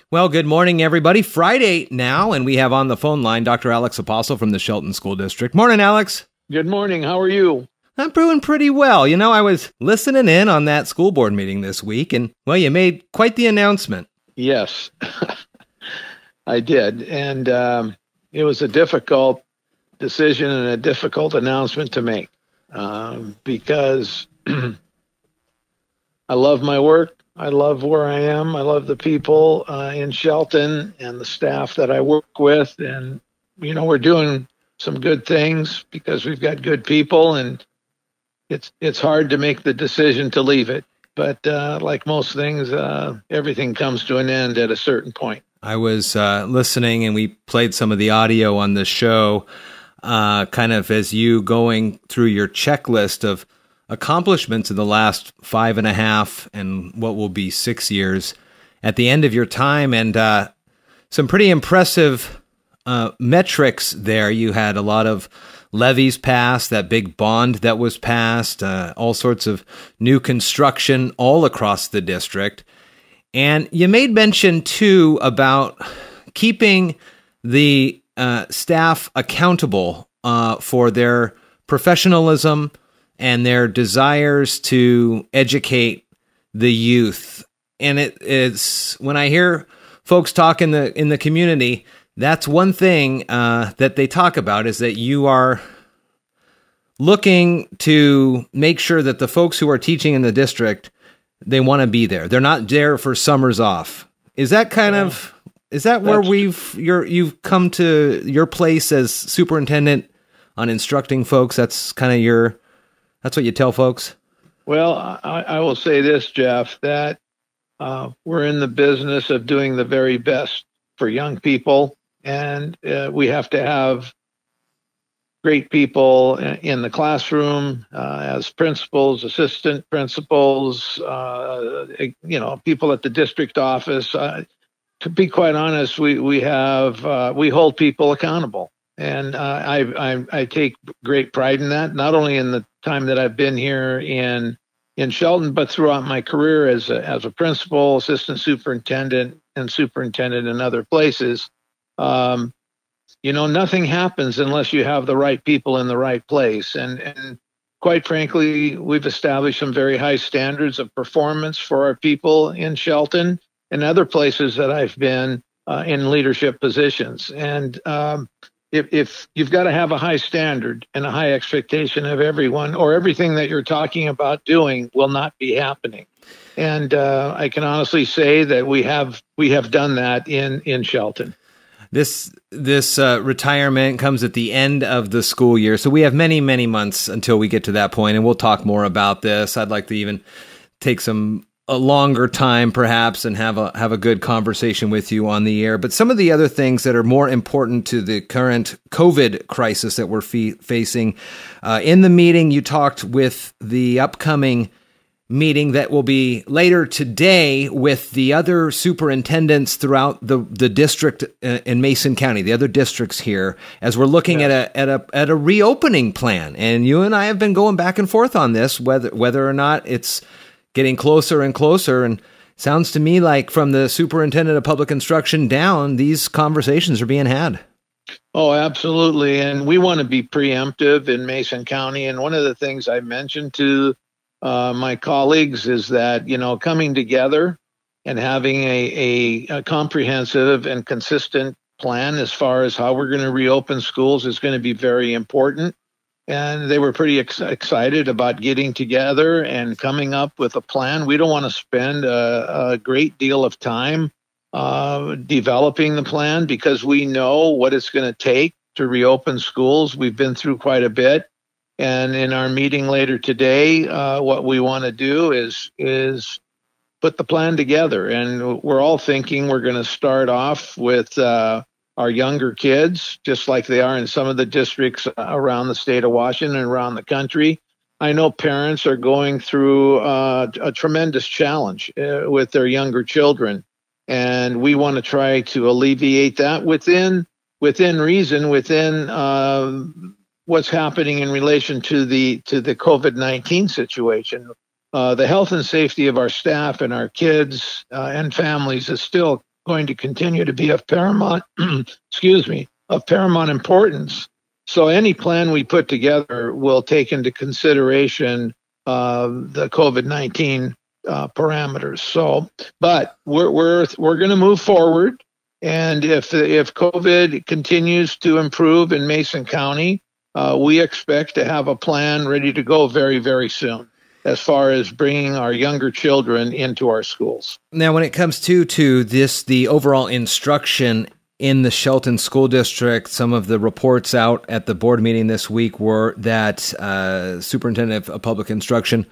Well, good morning, everybody. Friday now, and we have on the phone line Dr. Alex Apostle from the Shelton School District. Morning, Alex. Good morning. How are you? I'm doing pretty well. You know, I was listening in on that school board meeting this week, and, well, you made quite the announcement. Yes, I did. And it was a difficult decision and a difficult announcement to make because I love my work. I love where I am. I love the people in Shelton and the staff that I work with. And, you know, we're doing some good things because we've got good people, and it's hard to make the decision to leave it. But like most things, everything comes to an end at a certain point. I was listening, and we played some of the audio on the show, kind of as you going through your checklist of accomplishments in the last 5.5 and what will be 6 years at the end of your time, and some pretty impressive metrics there. You had a lot of levies passed, that big bond that was passed, all sorts of new construction all across the district. And you made mention, too, about keeping the staff accountable for their professionalism and their desires to educate the youth. And it's when I hear folks talk in the community, that's one thing that they talk about, is that you are looking to make sure that the folks who are teaching in the district, they want to be there. They're not there for summers off. Is that kind of, is that where you've come to your place as superintendent on instructing folks? That's kind of that's what you tell folks? Well, I will say this, Jeff, that we're in the business of doing the very best for young people, and we have to have great people in the classroom as principals, assistant principals, people at the district office. To be quite honest, we hold people accountable. And I take great pride in that, not only in the time that I've been here in Shelton, but throughout my career as a principal, assistant superintendent, and superintendent in other places. Nothing happens unless you have the right people in the right place. And quite frankly, we've established some very high standards of performance for our people in Shelton and other places that I've been in leadership positions. And if you've got to have a high standard and a high expectation of everyone, or everything that you're talking about doing will not be happening. And I can honestly say that we have done that in Shelton. This retirement comes at the end of the school year, so we have many, many months until we get to that point, and we'll talk more about this. I'd like to even take a longer time, perhaps, and have a good conversation with you on the air. But some of the other things that are more important to the current COVID crisis that we're facing, in the meeting, you talked with the upcoming meeting that will be later today with the other superintendents throughout the district in Mason County, the other districts here, as we're looking at a reopening plan. And you and I have been going back and forth on this, whether or not it's getting closer and closer. And sounds to me like from the superintendent of public instruction down, these conversations are being had. Oh, absolutely. And we want to be preemptive in Mason County. And one of the things I mentioned to my colleagues is that, coming together and having a comprehensive and consistent plan as far as how we're going to reopen schools is going to be very important. And they were pretty excited about getting together and coming up with a plan. We don't want to spend a great deal of time developing the plan because we know what it's going to take to reopen schools. We've been through quite a bit. And in our meeting later today, what we want to do is put the plan together. And we're all thinking we're going to start off with our younger kids, just like they are in some of the districts around the state of Washington and around the country. I know parents are going through a tremendous challenge with their younger children, and we want to try to alleviate that within reason, within what's happening in relation to the COVID-19 situation. The health and safety of our staff and our kids and families is still going to continue to be of paramount, of paramount importance. So any plan we put together will take into consideration the COVID-19 parameters. So, but we're going to move forward, and if COVID continues to improve in Mason County, we expect to have a plan ready to go very, very soon, as far as bringing our younger children into our schools. Now, when it comes to this, the overall instruction in the Shelton School District, some of the reports out at the board meeting this week were that Superintendent of Public Instruction,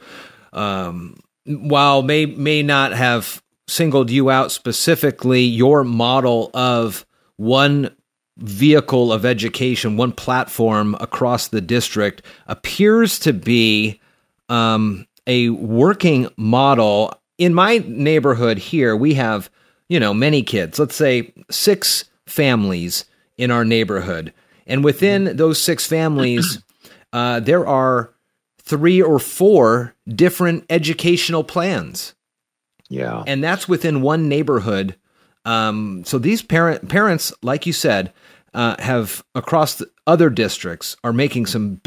while may not have singled you out specifically, your model of one vehicle of education, one platform across the district appears to be a working model. In my neighborhood here, we have, many kids, let's say 6 families in our neighborhood. And within those 6 families, there are 3 or 4 different educational plans. Yeah. And that's within one neighborhood. So these parents, like you said, have across the other districts are making some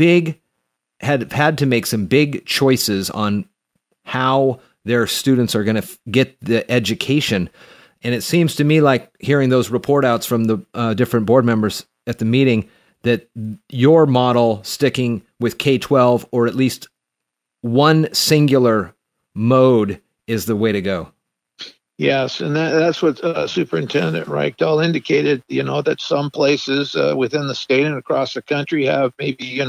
had to make some big choices on how their students are going to get the education. And it seems to me, like hearing those report outs from the different board members at the meeting, that your model sticking with K-12, or at least one singular mode, is the way to go. Yes, and that's what Superintendent Reichdahl indicated, that some places within the state and across the country have maybe,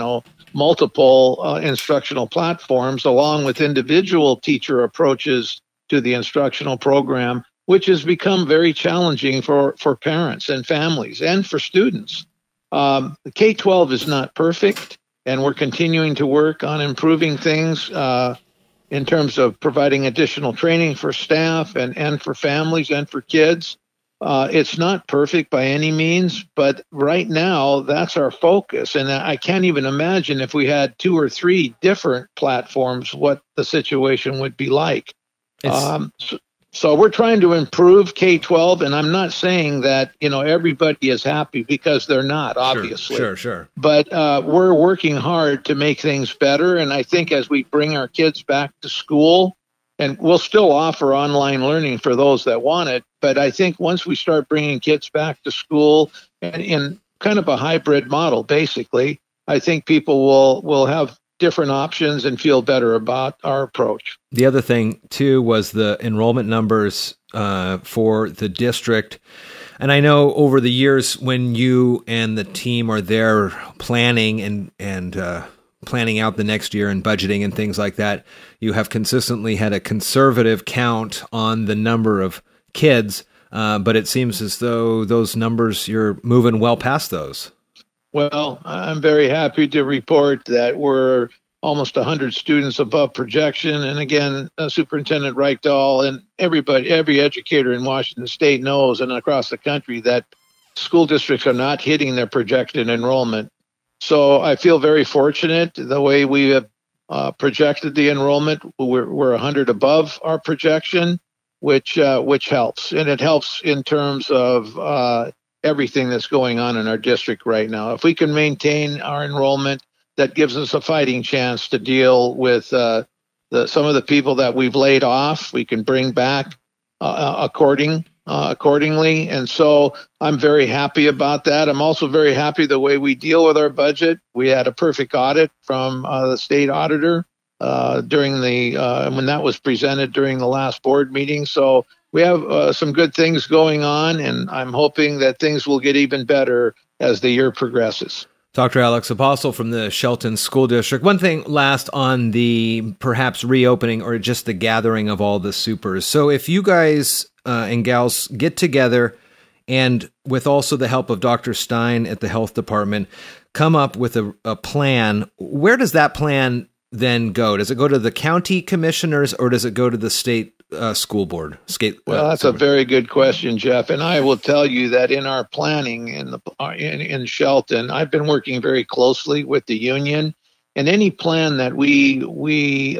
multiple instructional platforms along with individual teacher approaches to the instructional program, which has become very challenging for parents and families and for students. K-12 is not perfect, and we're continuing to work on improving things in terms of providing additional training for staff and for families and for kids. It's not perfect by any means, but right now that's our focus. And I can't even imagine if we had 2 or 3 different platforms, what the situation would be like. So we're trying to improve K-12, and I'm not saying that, everybody is happy, because they're not, obviously. Sure. But we're working hard to make things better. And I think as we bring our kids back to school, and we'll still offer online learning for those that want it, but I think once we start bringing kids back to school and in kind of a hybrid model, basically, I think people will have different options and feel better about our approach. The other thing, too, was the enrollment numbers for the district. And I know over the years when you and the team are there planning and planning out the next year and budgeting and things like that, you have consistently had a conservative count on the number of kids, but it seems as though those numbers, you're moving well past those. Well, I'm very happy to report that we're almost 100 students above projection. And again, Superintendent Reichdahl and every educator in Washington State knows, and across the country, that school districts are not hitting their projected enrollment. So I feel very fortunate the way we have projected the enrollment. We're 100 above our projection, which helps. And it helps in terms of everything that's going on in our district right now. If we can maintain our enrollment, that gives us a fighting chance to deal with some of the people that we've laid off. We can bring back accordingly. And so I'm very happy about that. I'm also very happy the way we deal with our budget. We had a perfect audit from the state auditor during when that was presented during the last board meeting. So we have some good things going on, and I'm hoping that things will get even better as the year progresses. Dr. Alex Apostle from the Shelton School District. One thing last on the perhaps reopening or just the gathering of all the supers. So if you guys and gals get together and with also the help of Dr. Stein at the health department, come up with a plan, where does that plan then go? Does it go to the county commissioners or does it go to the state school board? Well, that's a very good question, Jeff. And I will tell you that in our planning in Shelton, I've been working very closely with the union, and any plan that we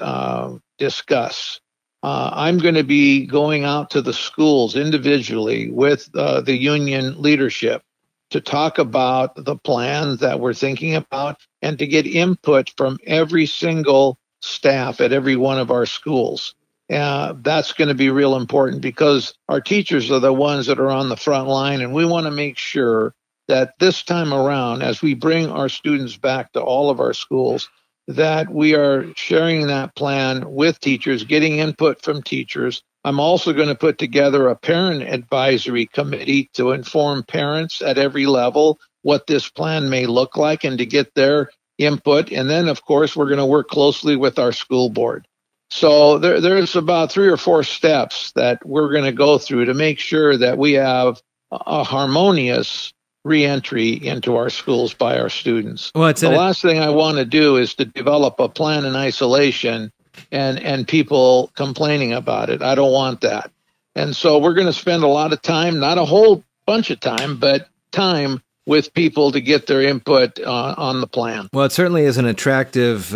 discuss I'm going to be going out to the schools individually with the union leadership to talk about the plans that we're thinking about and to get input from every single staff at every one of our schools. That's going to be real important because our teachers are the ones that are on the front line, and we want to make sure that this time around, as we bring our students back to all of our schools, that we are sharing that plan with teachers, getting input from teachers. I'm also going to put together a parent advisory committee to inform parents at every level what this plan may look like and to get their input. And then, of course, we're going to work closely with our school board. So there's about 3 or 4 steps that we're going to go through to make sure that we have a harmonious reentry into our schools by our students. Well, the last thing I want to do is to develop a plan in isolation and people complaining about it. I don't want that. And so we're going to spend a lot of time, not a whole bunch of time, but time with people to get their input on the plan. Well, it certainly is an attractive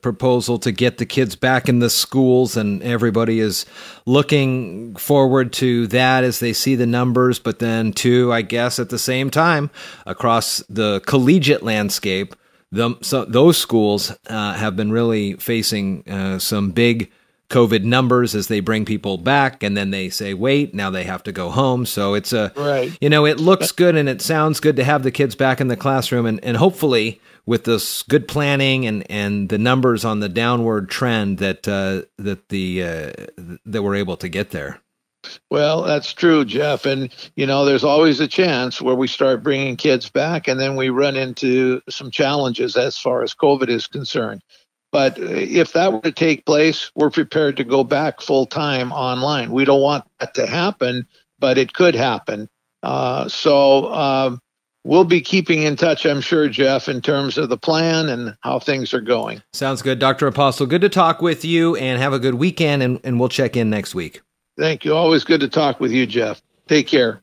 proposal to get the kids back in the schools, and everybody is looking forward to that as they see the numbers. But then, too, I guess at the same time, across the collegiate landscape, those schools have been really facing some big COVID numbers as they bring people back, and then they say, wait, now they have to go home. So it's right. It looks good and it sounds good to have the kids back in the classroom, and hopefully with this good planning and the numbers on the downward trend that we're able to get there. Well, that's true, Jeff. And, there's always a chance where we start bringing kids back and then we run into some challenges as far as COVID is concerned. But if that were to take place, we're prepared to go back full time online. We don't want that to happen, but it could happen. So we'll be keeping in touch, I'm sure, Jeff, in terms of the plan and how things are going. Sounds good. Dr. Apostle, good to talk with you, and have a good weekend, and we'll check in next week. Thank you. Always good to talk with you, Jeff. Take care.